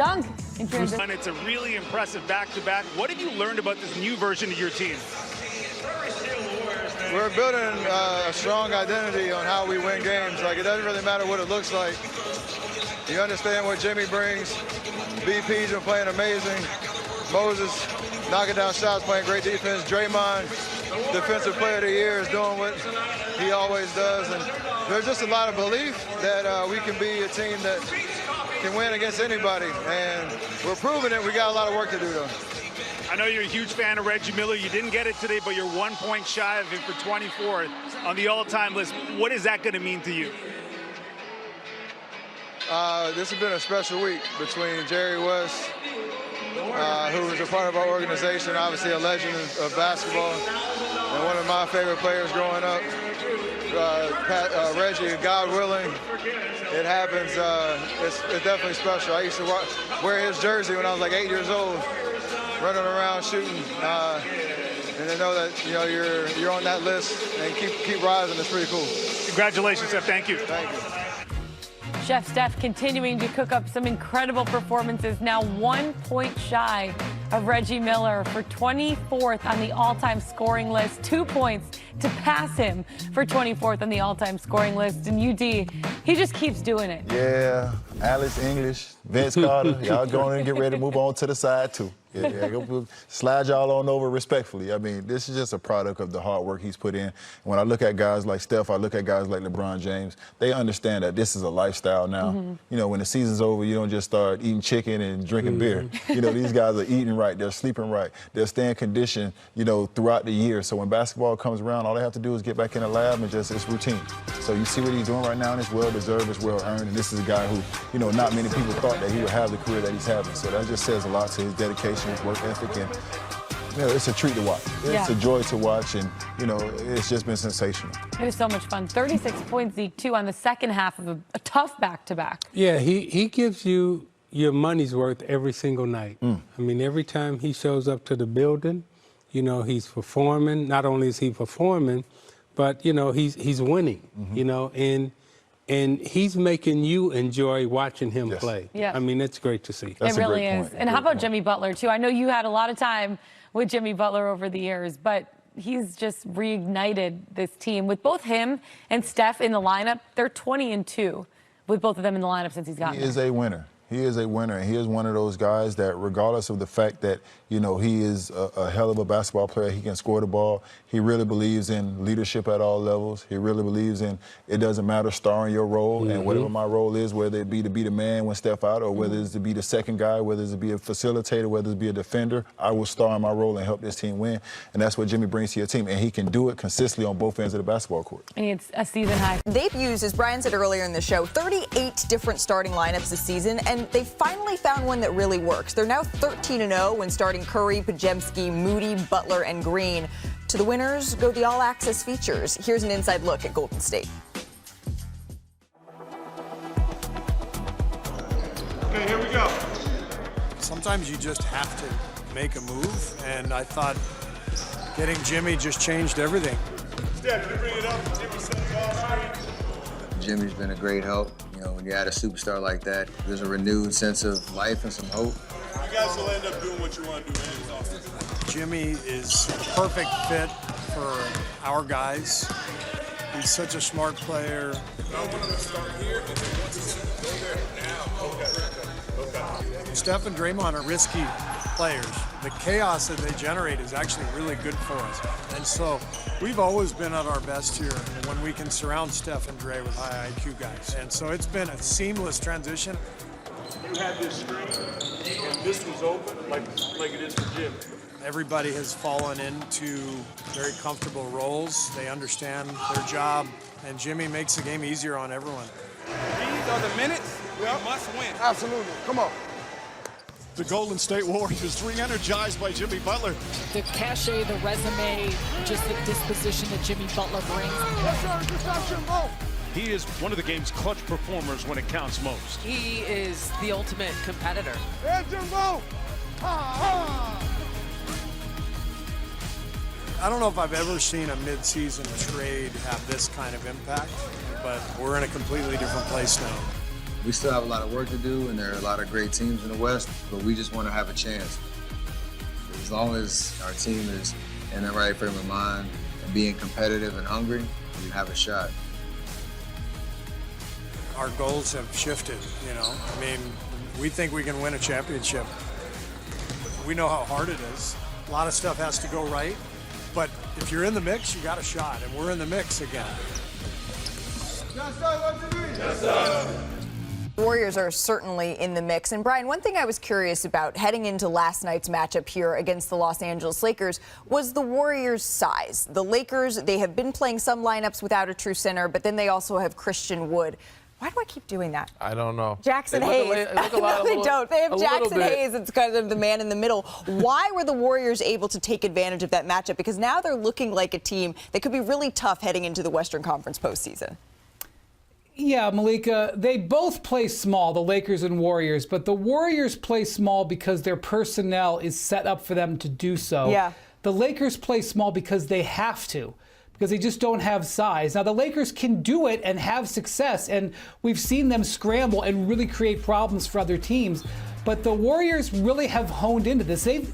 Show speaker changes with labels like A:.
A: Dunk.
B: It's a really impressive back-to-back. What have you learned about this new version of your team?
C: We're building a strong identity on how we win games. Like, it doesn't really matter what it looks like. You understand what Jimmy brings. BP's been playing amazing. Moses knocking down shots, playing great defense. Draymond, defensive player of the year, is doing what he always does. And there's just a lot of belief that we can be a team that can win against anybody. And we're proving it. We got a lot of work to do, though.
B: I know you're a huge fan of Reggie Miller. You didn't get it today, but you're 1 point shy of him for 24th on the all-time list. What is that going to mean to you?
C: This has been a special week between Jerry West, who was a part of our organization, obviously a legend of basketball, and one of my favorite players growing up. Reggie, God willing, it happens. It's definitely special. I used to wear his jersey when I was like 8 years old, running around shooting, and to know that you're on that list and keep rising is pretty cool.
B: Congratulations, Steph. Thank you.
C: Thank you.
A: Chef Steph continuing to cook up some incredible performances, now 1 point shy of Reggie Miller for 24th on the all-time scoring list. 2 points to pass him for 24th on the all-time scoring list. And UD, he just keeps doing it.
D: Yeah, Alex English, Vince Carter, y'all go in and get ready to move on to the side, too. Yeah, slide y'all on over respectfully. I mean, this is just a product of the hard work he's put in. And when I look at guys like Steph, I look at guys like LeBron James, they understand that this is a lifestyle now. You know, when the season's over, you don't just start eating chicken and drinking beer. You know, these guys are eating right, they're sleeping right, they're staying conditioned, throughout the year. So when basketball comes around, all they have to do is get back in the lab and it's routine. So you see what he's doing right now, and it's well-deserved, it's well-earned, and this is a guy who, not many people thought that he would have the career that he's having. So that just says a lot to his dedication, his work ethic, and it's a treat to watch. It's a joy to watch, and it's just been sensational.
A: It was so much fun. 36 points, Zeke, too, on the second half of a tough back-to-back.
E: Yeah, he gives you your money's worth every single night. I mean, every time he shows up to the building, he's performing. Not only is he performing, but he's winning. And he's making you enjoy watching him play.
A: Yeah.
E: I mean, it's great to see.
A: It really is. And how about Jimmy Butler, too? I know you had a lot of time with Jimmy Butler over the years, but he's just reignited this team. With both him and Steph in the lineup, they're 20-2 with both of them in the lineup since he's gotten
D: He is a winner. He is a winner, and he is one of those guys that, regardless of the fact that, he is a hell of a basketball player, he can score the ball, he really believes in leadership at all levels. He really believes in it doesn't matter starring your role, and whatever my role is, whether it be to be the man when Steph out, or whether it's to be the second guy, whether it's to be a facilitator, whether it's to be a defender, I will star in my role and help this team win. And that's what Jimmy brings to your team, and he can do it consistently on both ends of the basketball court.
A: And it's a season high.
F: They've used, as Brian said earlier in the show, 38 different starting lineups this season, and they finally found one that really works. They're now 13-0 when starting Curry, Podziemski, Moody, Butler, and Green. To the winners go the all-access features. Here's an inside look at Golden State.
G: Okay, here we go. Sometimes you just have to make a move, and I thought getting Jimmy just changed everything. Steph, you bring it up. Jimmy sends it off.
H: Jimmy's been a great help. When you add a superstar like that, there's a renewed sense of life and some hope.
G: You guys will end up doing what you want to do anyways. Jimmy is a perfect fit for our guys. He's such a smart player. I want him to start here, and then once it's go there now. Okay. Steph and Draymond are risky players. The chaos that they generate is actually really good for us. And so we've always been at our best here when we can surround Steph and Dre with high IQ guys. And so it's been a seamless transition.
I: You had this screen, and this was open like it is for Jim.
G: Everybody has fallen into very comfortable roles. They understand their job, and Jimmy makes the game easier on everyone.
I: These are the minutes we must win.
C: Absolutely. Come on.
G: The Golden State Warriors re-energized by Jimmy Butler.
J: The cachet, the resume, just the disposition that Jimmy Butler brings.
I: He is one of the game's clutch performers when it counts most.
J: He is the ultimate competitor.
G: I don't know if I've ever seen a mid-season trade have this kind of impact, but we're in a completely different place now.
H: We still have a lot of work to do, and there are a lot of great teams in the West, but we just want to have a chance. As long as our team is in the right frame of mind and being competitive and hungry, we have a shot.
G: Our goals have shifted, you know. I mean, we think we can win a championship. We know how hard it is. A lot of stuff has to go right, but if you're in the mix, you got a shot, and we're in the mix again.
F: Warriors are certainly in the mix. And Brian, one thing I was curious about heading into last night's matchup here against the Los Angeles Lakers was the Warriors' size. The Lakers, they have been playing some lineups without a true center, but then they also have Christian Wood. Why do I keep doing that?
K: I don't know.
F: Jackson Hayes. No, they don't. They have Jackson Hayes. It's kind of the man in the middle. Why were the Warriors able to take advantage of that matchup? Because now they're looking like a team that could be really tough heading into the Western Conference postseason.
L: Yeah, Malika, they both play small, the Lakers and Warriors, but the Warriors play small because their personnel is set up for them to do so.
F: Yeah.
L: The Lakers play small because they have to, because they just don't have size. Now, the Lakers can do it and have success, and we've seen them scramble and really create problems for other teams. But the Warriors really have honed into this. They've,